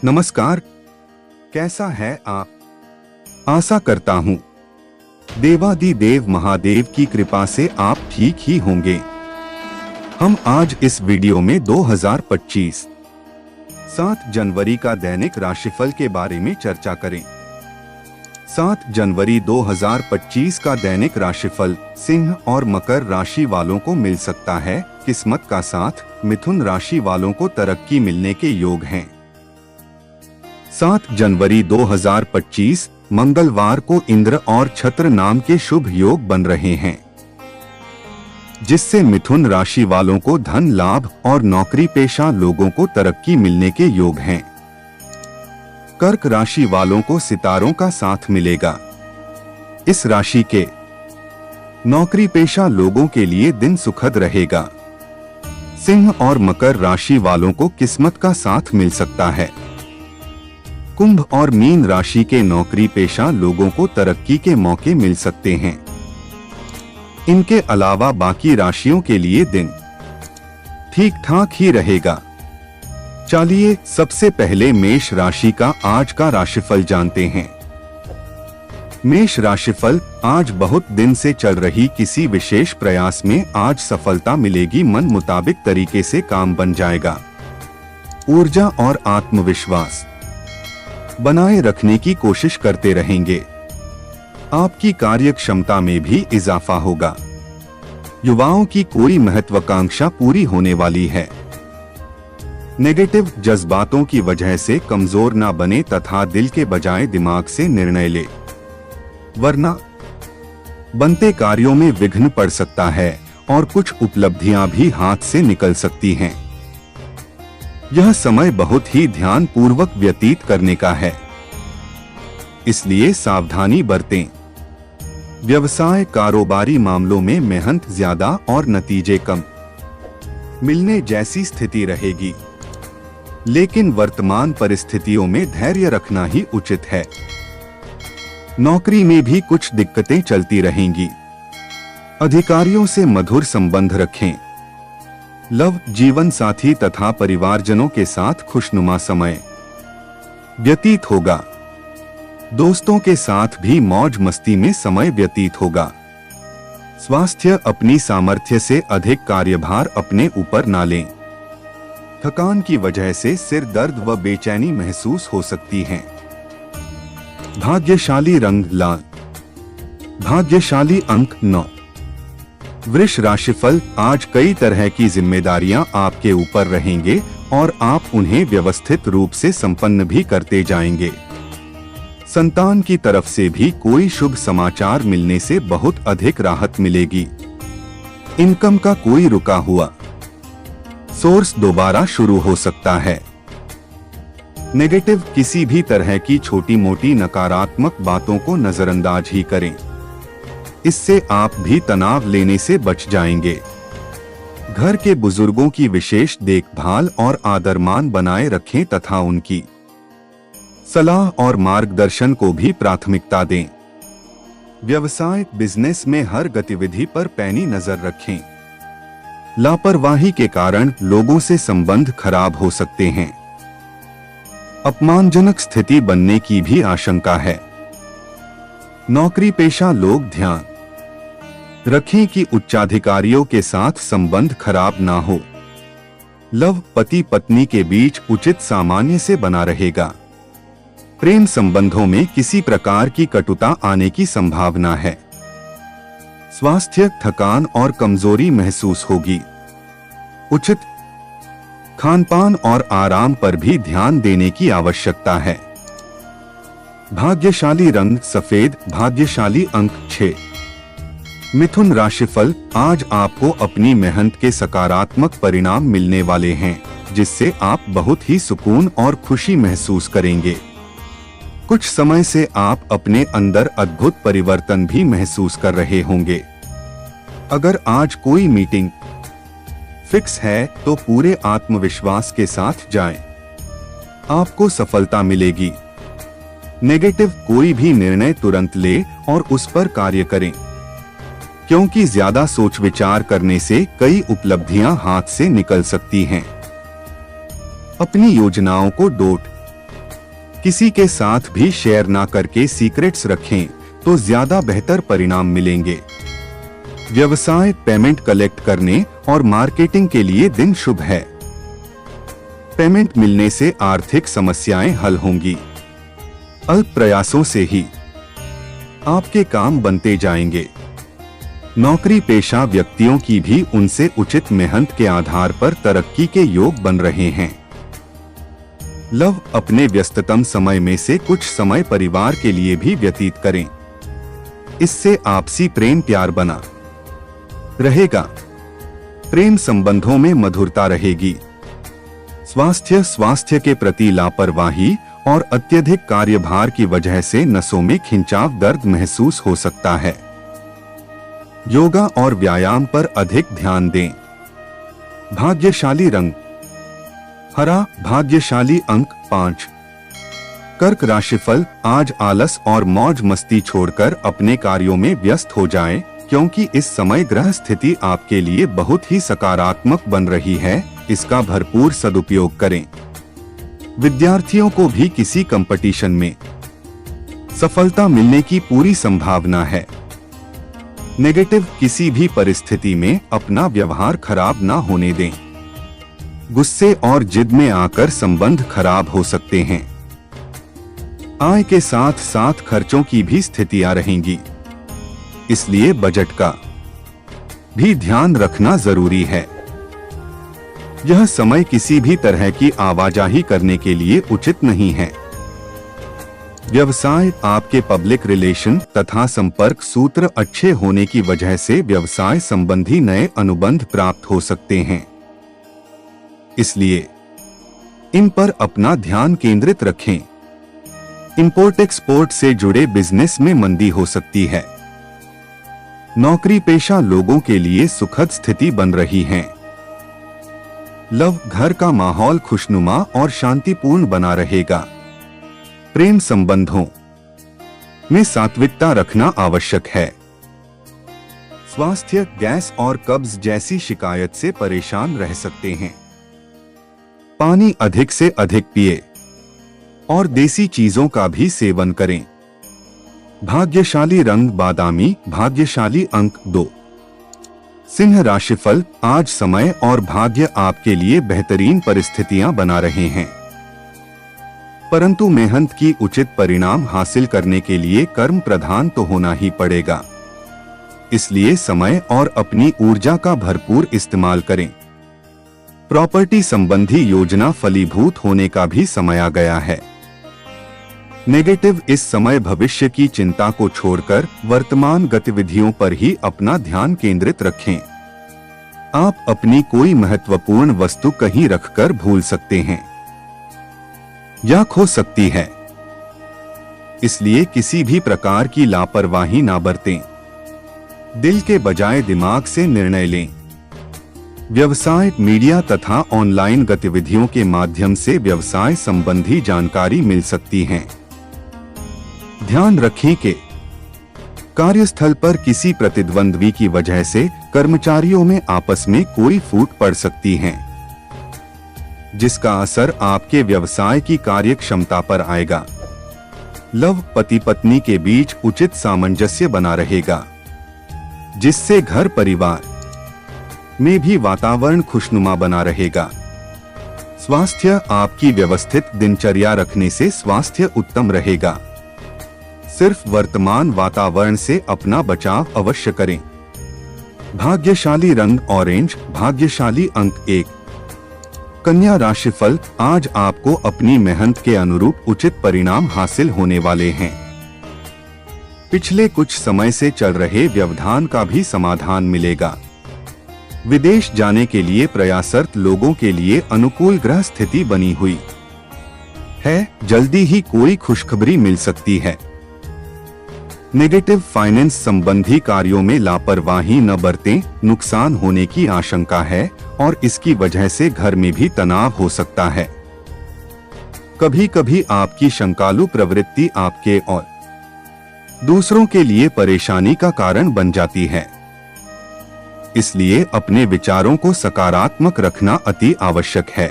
नमस्कार, कैसा है आप? आशा करता हूँ देवादिदेव महादेव की कृपा से आप ठीक ही होंगे। हम आज इस वीडियो में 2025 7 जनवरी का दैनिक राशिफल के बारे में चर्चा करें। 7 जनवरी 2025 का दैनिक राशिफल सिंह और मकर राशि वालों को मिल सकता है। किस्मत का साथ मिथुन राशि वालों को तरक्की मिलने के योग हैं। 7 जनवरी 2025 मंगलवार को इंद्र और छत्र नाम के शुभ योग बन रहे हैं, जिससे मिथुन राशि वालों को धन लाभ और नौकरी पेशा लोगों को तरक्की मिलने के योग हैं। कर्क राशि वालों को सितारों का साथ मिलेगा। इस राशि के नौकरी पेशा लोगों के लिए दिन सुखद रहेगा। सिंह और मकर राशि वालों को किस्मत का साथ मिल सकता है। कुंभ और मीन राशि के नौकरी पेशा लोगों को तरक्की के मौके मिल सकते हैं। इनके अलावा बाकी राशियों के लिए दिन ठीक ठाक ही रहेगा। चलिए सबसे पहले मेष राशि का आज का राशिफल जानते हैं। मेष राशिफल, आज बहुत दिन से चल रही किसी विशेष प्रयास में आज सफलता मिलेगी। मन मुताबिक तरीके से काम बन जाएगा। ऊर्जा और आत्मविश्वास बनाए रखने की कोशिश करते रहेंगे। आपकी कार्य क्षमता में भी इजाफा होगा। युवाओं की कोई महत्वाकांक्षा पूरी होने वाली है। नेगेटिव जज्बातों की वजह से कमजोर ना बने तथा दिल के बजाय दिमाग से निर्णय ले, वरना बनते कार्यों में विघ्न पड़ सकता है और कुछ उपलब्धियां भी हाथ से निकल सकती हैं। यह समय बहुत ही ध्यान पूर्वक व्यतीत करने का है, इसलिए सावधानी बरतें। व्यवसाय कारोबारी मामलों में मेहनत ज्यादा और नतीजे कम मिलने जैसी स्थिति रहेगी, लेकिन वर्तमान परिस्थितियों में धैर्य रखना ही उचित है। नौकरी में भी कुछ दिक्कतें चलती रहेंगी। अधिकारियों से मधुर संबंध रखें। लव जीवन साथी तथा परिवारजनों के साथ खुशनुमा समय व्यतीत होगा। दोस्तों के साथ भी मौज मस्ती में समय व्यतीत होगा। स्वास्थ्य, अपनी सामर्थ्य से अधिक कार्यभार अपने ऊपर ना लें। थकान की वजह से सिर दर्द व बेचैनी महसूस हो सकती है। भाग्यशाली रंग लाल। भाग्यशाली अंक 9। वृष राशिफल, आज कई तरह की जिम्मेदारियां आपके ऊपर रहेंगे और आप उन्हें व्यवस्थित रूप से संपन्न भी करते जाएंगे। संतान की तरफ से भी कोई शुभ समाचार मिलने से बहुत अधिक राहत मिलेगी। इनकम का कोई रुका हुआ सोर्स दोबारा शुरू हो सकता है। नेगेटिव किसी भी तरह की छोटी मोटी नकारात्मक बातों को नजरअंदाज ही करें, इससे आप भी तनाव लेने से बच जाएंगे। घर के बुजुर्गों की विशेष देखभाल और आदरमान बनाए रखें तथा उनकी सलाह और मार्गदर्शन को भी प्राथमिकता दें। व्यवसाय बिजनेस में हर गतिविधि पर पैनी नजर रखें। लापरवाही के कारण लोगों से संबंध खराब हो सकते हैं। अपमानजनक स्थिति बनने की भी आशंका है। नौकरी पेशा लोग ध्यान रखें कि उच्चाधिकारियों के साथ संबंध खराब ना हो। लव पति पत्नी के बीच उचित सामान्य से बना रहेगा। प्रेम संबंधों में किसी प्रकार की कटुता आने की संभावना है। स्वास्थ्य, थकान और कमजोरी महसूस होगी। उचित खानपान और आराम पर भी ध्यान देने की आवश्यकता है। भाग्यशाली रंग सफेद। भाग्यशाली अंक 6। मिथुन राशिफल, आज आपको अपनी मेहनत के सकारात्मक परिणाम मिलने वाले हैं, जिससे आप बहुत ही सुकून और खुशी महसूस करेंगे। कुछ समय से आप अपने अंदर अद्भुत परिवर्तन भी महसूस कर रहे होंगे। अगर आज कोई मीटिंग फिक्स है तो पूरे आत्मविश्वास के साथ जाएं। आपको सफलता मिलेगी। नेगेटिव कोई भी निर्णय तुरंत ले और उस पर कार्य करें, क्योंकि ज्यादा सोच विचार करने से कई उपलब्धियां हाथ से निकल सकती हैं। अपनी योजनाओं को डॉट किसी के साथ भी शेयर ना करके सीक्रेट्स रखें तो ज्यादा बेहतर परिणाम मिलेंगे। व्यवसाय, पेमेंट कलेक्ट करने और मार्केटिंग के लिए दिन शुभ है। पेमेंट मिलने से आर्थिक समस्याएं हल होंगी। अल्प प्रयासों से ही आपके काम बनते जाएंगे। नौकरी पेशा व्यक्तियों की भी उनसे उचित मेहनत के आधार पर तरक्की के योग बन रहे हैं। लव, अपने व्यस्ततम समय में से कुछ समय परिवार के लिए भी व्यतीत करें। इससे आपसी प्रेम प्यार बना रहेगा। प्रेम संबंधों में मधुरता रहेगी। स्वास्थ्य के प्रति लापरवाही और अत्यधिक कार्यभार की वजह से नसों में खिंचाव, दर्द महसूस हो सकता है। योगा और व्यायाम पर अधिक ध्यान दें। भाग्यशाली रंग हरा, भाग्यशाली अंक 5। कर्क राशिफल, आज आलस और मौज मस्ती छोड़कर अपने कार्यों में व्यस्त हो जाएं, क्योंकि इस समय ग्रह स्थिति आपके लिए बहुत ही सकारात्मक बन रही है। इसका भरपूर सदुपयोग करें। विद्यार्थियों को भी किसी कंपटीशन में सफलता मिलने की पूरी संभावना है। नेगेटिव, किसी भी परिस्थिति में अपना व्यवहार खराब ना होने दें। गुस्से और जिद में आकर संबंध खराब हो सकते हैं। आय के साथ साथ खर्चों की भी स्थितियां रहेंगी, इसलिए बजट का भी ध्यान रखना जरूरी है। यह समय किसी भी तरह की आवाजाही करने के लिए उचित नहीं है। व्यवसाय, आपके पब्लिक रिलेशन तथा संपर्क सूत्र अच्छे होने की वजह से व्यवसाय संबंधी नए अनुबंध प्राप्त हो सकते हैं, इसलिए इन पर अपना ध्यान केंद्रित रखें। इंपोर्ट एक्सपोर्ट से जुड़े बिजनेस में मंदी हो सकती है। नौकरी पेशा लोगों के लिए सुखद स्थिति बन रही है। लव, घर का माहौल खुशनुमा और शांतिपूर्ण बना रहेगा। प्रेम संबंधों में सात्विकता रखना आवश्यक है। स्वास्थ्य, गैस और कब्ज जैसी शिकायत से परेशान रह सकते हैं। पानी अधिक से अधिक पिए और देसी चीजों का भी सेवन करें। भाग्यशाली रंग बादामी, भाग्यशाली अंक 2। सिंह राशिफल, आज समय और भाग्य आपके लिए बेहतरीन परिस्थितियां बना रहे हैं, परंतु मेहनत की उचित परिणाम हासिल करने के लिए कर्म प्रधान तो होना ही पड़ेगा। इसलिए समय और अपनी ऊर्जा का भरपूर इस्तेमाल करें। प्रॉपर्टी संबंधी योजना फलीभूत होने का भी समय आ गया है। नेगेटिव, इस समय भविष्य की चिंता को छोड़कर वर्तमान गतिविधियों पर ही अपना ध्यान केंद्रित रखें। आप अपनी कोई महत्वपूर्ण वस्तु कहीं रखकर भूल सकते हैं या खो सकती है, इसलिए किसी भी प्रकार की लापरवाही ना बरतें। दिल के बजाय दिमाग से निर्णय लें। व्यवसाय, मीडिया तथा ऑनलाइन गतिविधियों के माध्यम से व्यवसाय संबंधी जानकारी मिल सकती है। ध्यान रखें कि कार्यस्थल पर किसी प्रतिद्वंद्वी की वजह से कर्मचारियों में आपस में कोई फूट पड़ सकती है, जिसका असर आपके व्यवसाय की कार्य क्षमता पर आएगा। लव, पति पत्नी के बीच उचित सामंजस्य बना रहेगा, जिससे घर परिवार में भी वातावरण खुशनुमा बना रहेगा। स्वास्थ्य, आपकी व्यवस्थित दिनचर्या रखने से स्वास्थ्य उत्तम रहेगा। सिर्फ वर्तमान वातावरण से अपना बचाव अवश्य करें। भाग्यशाली रंग ऑरेंज, भाग्यशाली अंक 1। कन्या राशिफल, आज आपको अपनी मेहनत के अनुरूप उचित परिणाम हासिल होने वाले हैं। पिछले कुछ समय से चल रहे व्यवधान का भी समाधान मिलेगा। विदेश जाने के लिए प्रयासरत लोगों के लिए अनुकूल ग्रह स्थिति बनी हुई है। जल्दी ही कोई खुशखबरी मिल सकती है। नेगेटिव, फाइनेंस संबंधी कार्यों में लापरवाही न बरतें, नुकसान होने की आशंका है और इसकी वजह से घर में भी तनाव हो सकता है। कभी कभी आपकी शंकालु प्रवृत्ति आपके और दूसरों के लिए परेशानी का कारण बन जाती है, इसलिए अपने विचारों को सकारात्मक रखना अति आवश्यक है।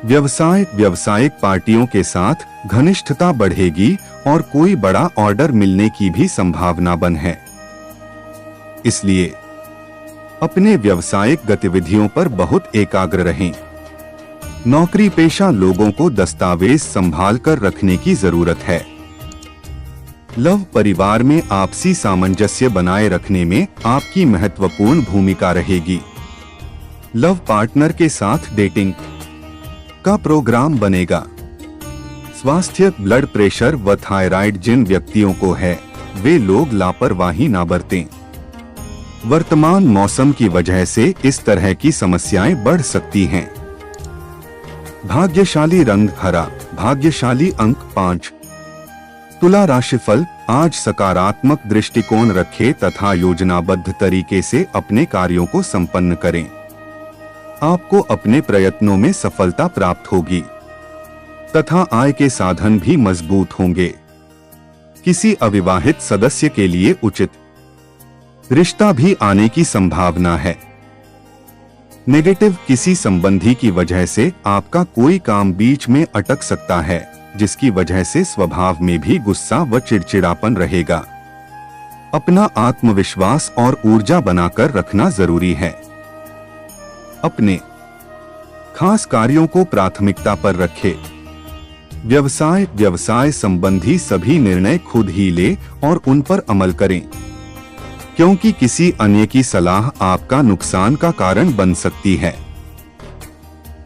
व्यावसायिक पार्टियों के साथ घनिष्ठता बढ़ेगी और कोई बड़ा ऑर्डर मिलने की भी संभावना बन है। इसलिए अपने व्यावसायिक गतिविधियों पर बहुत एकाग्र रहें। नौकरी पेशा लोगों को दस्तावेज संभाल कर रखने की जरूरत है। लव परिवार में आपसी सामंजस्य बनाए रखने में आपकी महत्वपूर्ण भूमिका रहेगी। लव पार्टनर के साथ डेटिंग का प्रोग्राम बनेगा। स्वास्थ्य, ब्लड प्रेशर व थायराइड जिन व्यक्तियों को है वे लोग लापरवाही ना बरतें। वर्तमान मौसम की वजह से इस तरह की समस्याएं बढ़ सकती हैं। भाग्यशाली रंग हरा, भाग्यशाली अंक 5। तुला राशिफल, आज सकारात्मक दृष्टिकोण रखें तथा योजनाबद्ध तरीके से अपने कार्यों को संपन्न करें। आपको अपने प्रयत्नों में सफलता प्राप्त होगी तथा आय के साधन भी मजबूत होंगे। किसी अविवाहित सदस्य के लिए उचित रिश्ता भी आने की संभावना है। नेगेटिव, किसी संबंधी की वजह से आपका कोई काम बीच में अटक सकता है, जिसकी वजह से स्वभाव में भी गुस्सा व चिड़चिड़ापन रहेगा। अपना आत्मविश्वास और ऊर्जा बनाकर रखना जरूरी है। अपने खास कार्यों को प्राथमिकता पर रखें। व्यवसाय संबंधी सभी निर्णय खुद ही ले और उन पर अमल करें, क्योंकि किसी अन्य की सलाह आपका नुकसान का कारण बन सकती है।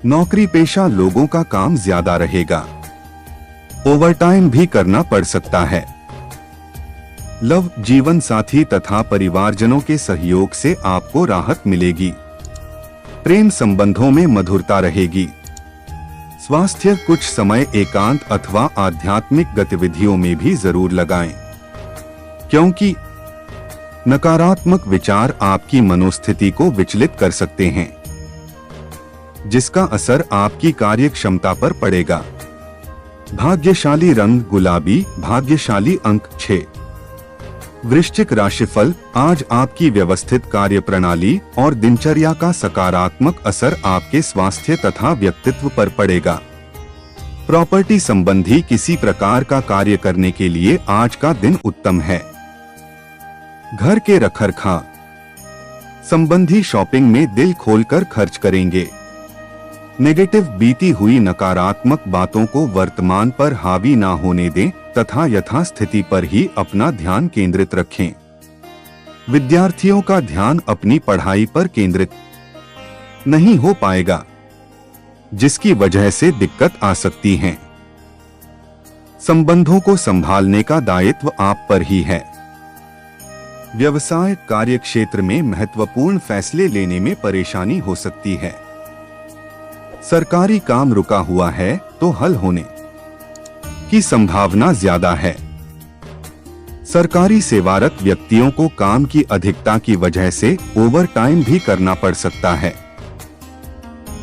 नौकरी पेशा लोगों का काम ज्यादा रहेगा, ओवरटाइम भी करना पड़ सकता है। लव, जीवन साथी तथा परिवारजनों के सहयोग से आपको राहत मिलेगी। प्रेम संबंधों में मधुरता रहेगी। स्वास्थ्य, कुछ समय एकांत अथवा आध्यात्मिक गतिविधियों में भी जरूर लगाएं, क्योंकि नकारात्मक विचार आपकी मनोस्थिति को विचलित कर सकते हैं, जिसका असर आपकी कार्य क्षमता पर पड़ेगा। भाग्यशाली रंग गुलाबी, भाग्यशाली अंक 6। वृश्चिक राशिफल, आज आपकी व्यवस्थित कार्य प्रणाली और दिनचर्या का सकारात्मक असर आपके स्वास्थ्य तथा व्यक्तित्व पर पड़ेगा। प्रॉपर्टी संबंधी किसी प्रकार का कार्य करने के लिए आज का दिन उत्तम है। घर के रखरखाव संबंधी शॉपिंग में दिल खोलकर खर्च करेंगे। नेगेटिव, बीती हुई नकारात्मक बातों को वर्तमान पर हावी ना होने दें तथा यथास्थिति पर ही अपना ध्यान केंद्रित रखें। विद्यार्थियों का ध्यान अपनी पढ़ाई पर केंद्रित नहीं हो पाएगा, जिसकी वजह से दिक्कत आ सकती है। संबंधों को संभालने का दायित्व आप पर ही है। व्यवसाय कार्य क्षेत्र में महत्वपूर्ण फैसले लेने में परेशानी हो सकती है। सरकारी काम रुका हुआ है तो हल होने की संभावना ज्यादा है। सरकारी सेवारत व्यक्तियों को काम की अधिकता की वजह से ओवरटाइम भी करना पड़ सकता है।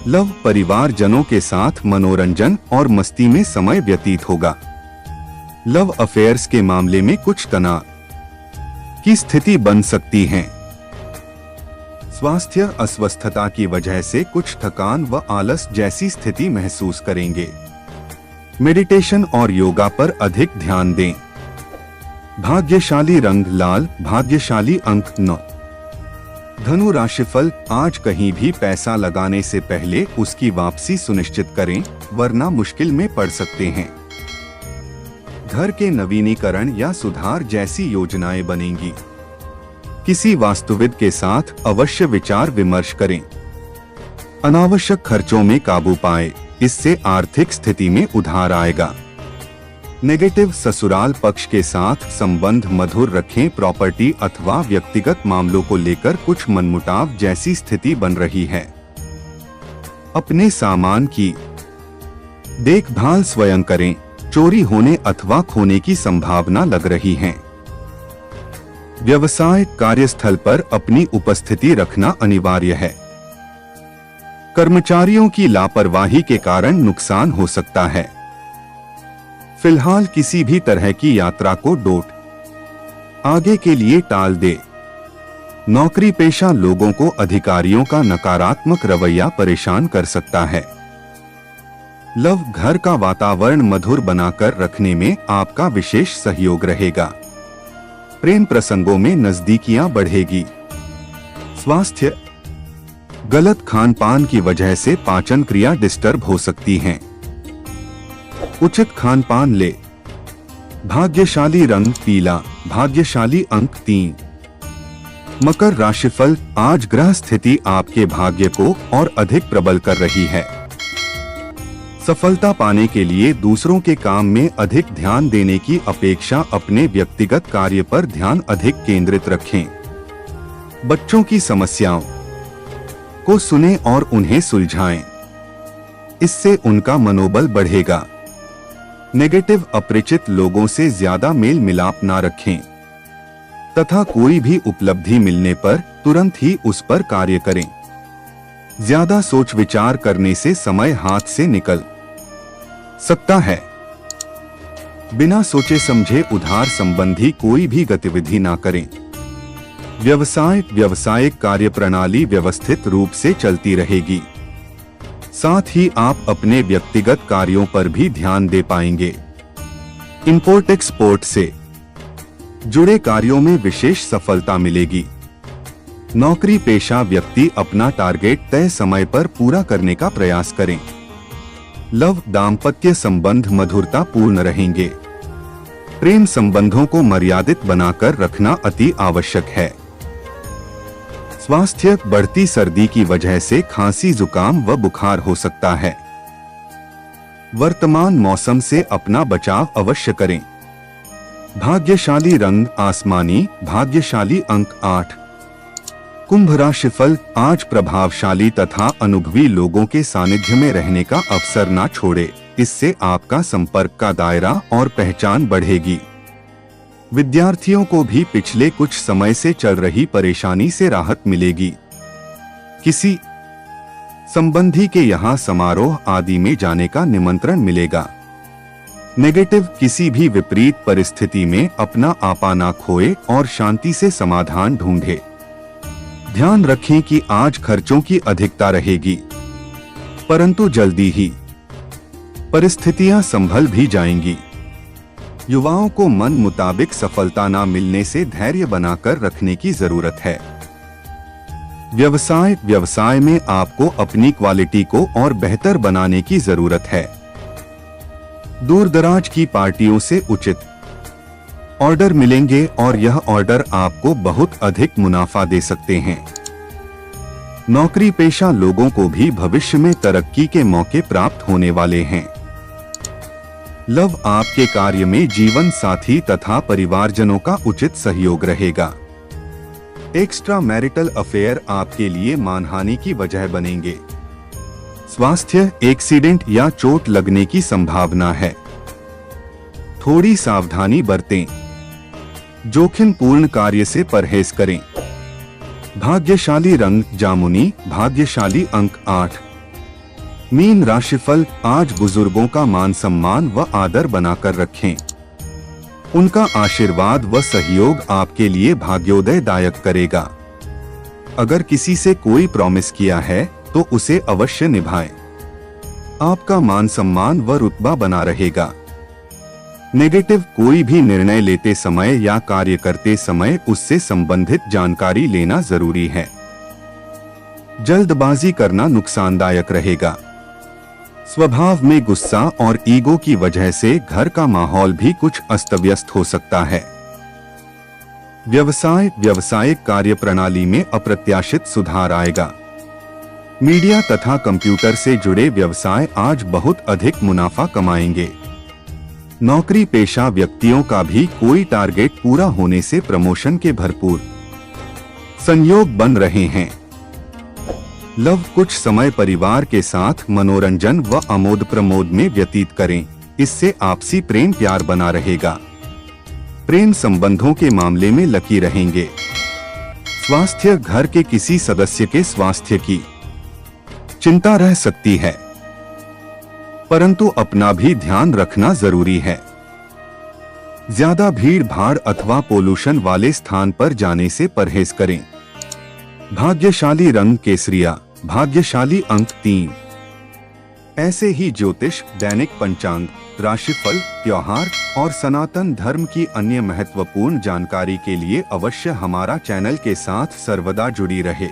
लव, परिवारजनों के साथ मनोरंजन और मस्ती में समय व्यतीत होगा। लव अफेयर्स के मामले में कुछ तनाव की स्थिति बन सकती है। स्वास्थ्य, अस्वस्थता की वजह से कुछ थकान व आलस जैसी स्थिति महसूस करेंगे। मेडिटेशन और योगा पर अधिक ध्यान दें। भाग्यशाली रंग लाल, भाग्यशाली अंक 9। धनु राशिफल, आज कहीं भी पैसा लगाने से पहले उसकी वापसी सुनिश्चित करें, वरना मुश्किल में पड़ सकते हैं। घर के नवीनीकरण या सुधार जैसी योजनाएं बनेंगी। किसी वास्तुविद के साथ अवश्य विचार विमर्श करें। अनावश्यक खर्चों में काबू पाएं, इससे आर्थिक स्थिति में उधार आएगा। नेगेटिव, ससुराल पक्ष के साथ संबंध मधुर रखें। प्रॉपर्टी अथवा व्यक्तिगत मामलों को लेकर कुछ मनमुटाव जैसी स्थिति बन रही है। अपने सामान की देखभाल स्वयं करें, चोरी होने अथवा खोने की संभावना लग रही है। व्यवसाय कार्यस्थल पर अपनी उपस्थिति रखना अनिवार्य है। कर्मचारियों की लापरवाही के कारण नुकसान हो सकता है। फिलहाल किसी भी तरह की यात्रा को आगे के लिए टाल दे। नौकरी पेशा लोगों को अधिकारियों का नकारात्मक रवैया परेशान कर सकता है। लव घर का वातावरण मधुर बनाकर रखने में आपका विशेष सहयोग रहेगा। प्रेम प्रसंगों में नजदीकियां बढ़ेगी। स्वास्थ्य, गलत खान पान की वजह से पाचन क्रिया डिस्टर्ब हो सकती है। उचित खान पान ले। भाग्यशाली रंग पीला, भाग्यशाली अंक 3। मकर राशिफल, आज ग्रह स्थिति आपके भाग्य को और अधिक प्रबल कर रही है। सफलता पाने के लिए दूसरों के काम में अधिक ध्यान देने की अपेक्षा अपने व्यक्तिगत कार्य पर ध्यान अधिक केंद्रित रखें। बच्चों की समस्याओं को सुनें और उन्हें सुलझाएं। इससे उनका मनोबल बढ़ेगा। नेगेटिव, अपरिचित लोगों से ज्यादा मेल मिलाप ना रखें तथा कोई भी उपलब्धि मिलने पर तुरंत ही उस पर कार्य करें। ज्यादा सोच विचार करने से समय हाथ से निकल सकता है। बिना सोचे समझे उधार संबंधी कोई भी गतिविधि ना करें। व्यावसायिक कार्य प्रणाली व्यवस्थित रूप से चलती रहेगी। साथ ही आप अपने व्यक्तिगत कार्यों पर भी ध्यान दे पाएंगे। इंपोर्ट एक्सपोर्ट से जुड़े कार्यों में विशेष सफलता मिलेगी। नौकरी पेशा व्यक्ति अपना टारगेट तय समय पर पूरा करने का प्रयास करें। लव, दाम्पत्य संबंध मधुरता पूर्ण रहेंगे। प्रेम संबंधों को मर्यादित बनाकर रखना अति आवश्यक है। स्वास्थ्य, बढ़ती सर्दी की वजह से खांसी, जुकाम व बुखार हो सकता है। वर्तमान मौसम से अपना बचाव अवश्य करें। भाग्यशाली रंग आसमानी, भाग्यशाली अंक 8। कुंभ राशिफल, आज प्रभावशाली तथा अनुभवी लोगों के सानिध्य में रहने का अवसर ना छोड़े। इससे आपका संपर्क का दायरा और पहचान बढ़ेगी। विद्यार्थियों को भी पिछले कुछ समय से चल रही परेशानी से राहत मिलेगी। किसी संबंधी के यहाँ समारोह आदि में जाने का निमंत्रण मिलेगा। नेगेटिव, किसी भी विपरीत परिस्थिति में अपना आपा ना खोए और शांति से समाधान ढूंढे। ध्यान रखें कि आज खर्चों की अधिकता रहेगी, परंतु जल्दी ही परिस्थितियां संभल भी जाएंगी। युवाओं को मन मुताबिक सफलता ना मिलने से धैर्य बनाकर रखने की जरूरत है। व्यवसाय में आपको अपनी क्वालिटी को और बेहतर बनाने की जरूरत है। दूर दराज की पार्टियों से उचित ऑर्डर मिलेंगे और यह ऑर्डर आपको बहुत अधिक मुनाफा दे सकते हैं। नौकरी पेशा लोगों को भी भविष्य में तरक्की के मौके प्राप्त होने वाले हैं। लव, आपके कार्य में जीवन साथी तथा परिवारजनों का उचित सहयोग रहेगा। एक्स्ट्रा मैरिटल अफेयर आपके लिए मानहानि की वजह बनेंगे। स्वास्थ्य, एक्सीडेंट या चोट लगने की संभावना है। थोड़ी सावधानी बरतें। जोखिम पूर्ण कार्य से परहेज करें। भाग्यशाली रंग जामुनी, भाग्यशाली अंक 8। मीन राशिफल, आज बुजुर्गों का मान सम्मान व आदर बनाकर रखें। उनका आशीर्वाद व सहयोग आपके लिए भाग्योदय दायक करेगा। अगर किसी से कोई प्रॉमिस किया है तो उसे अवश्य निभाएं। आपका मान सम्मान व रुतबा बना रहेगा। नेगेटिव, कोई भी निर्णय लेते समय या कार्य करते समय उससे संबंधित जानकारी लेना जरूरी है। जल्दबाजी करना नुकसानदायक रहेगा। स्वभाव में गुस्सा और ईगो की वजह से घर का माहौल भी कुछ अस्त व्यस्त हो सकता है। व्यावसायिक कार्य प्रणाली में अप्रत्याशित सुधार आएगा। मीडिया तथा कंप्यूटर से जुड़े व्यवसाय आज बहुत अधिक मुनाफा कमाएंगे। नौकरी पेशा व्यक्तियों का भी कोई टारगेट पूरा होने से प्रमोशन के भरपूर संयोग बन रहे हैं। लव, कुछ समय परिवार के साथ मनोरंजन व आमोद प्रमोद में व्यतीत करें। इससे आपसी प्रेम प्यार बना रहेगा। प्रेम संबंधों के मामले में लकी रहेंगे। स्वास्थ्य, घर के किसी सदस्य के स्वास्थ्य की चिंता रह सकती है, परंतु अपना भी ध्यान रखना जरूरी है। ज्यादा भीड़ भाड़ अथवा पोल्यूशन वाले स्थान पर जाने से परहेज करें। भाग्यशाली रंग केसरिया, भाग्यशाली अंक 3। ऐसे ही ज्योतिष, दैनिक पंचांग, राशिफल, त्योहार और सनातन धर्म की अन्य महत्वपूर्ण जानकारी के लिए अवश्य हमारा चैनल के साथ सर्वदा जुड़ी रहे।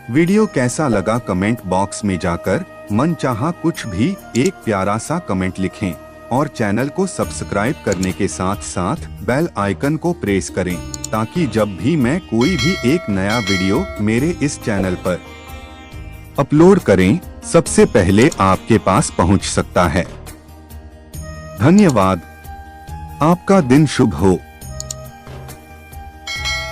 वीडियो कैसा लगा कमेंट बॉक्स में जाकर मनचाहा कुछ भी एक प्यारा सा कमेंट लिखें और चैनल को सब्सक्राइब करने के साथ साथ बेल आइकन को प्रेस करें ताकि जब भी मैं कोई भी एक नया वीडियो मेरे इस चैनल पर अपलोड करें सबसे पहले आपके पास पहुंच सकता है। धन्यवाद। आपका दिन शुभ हो।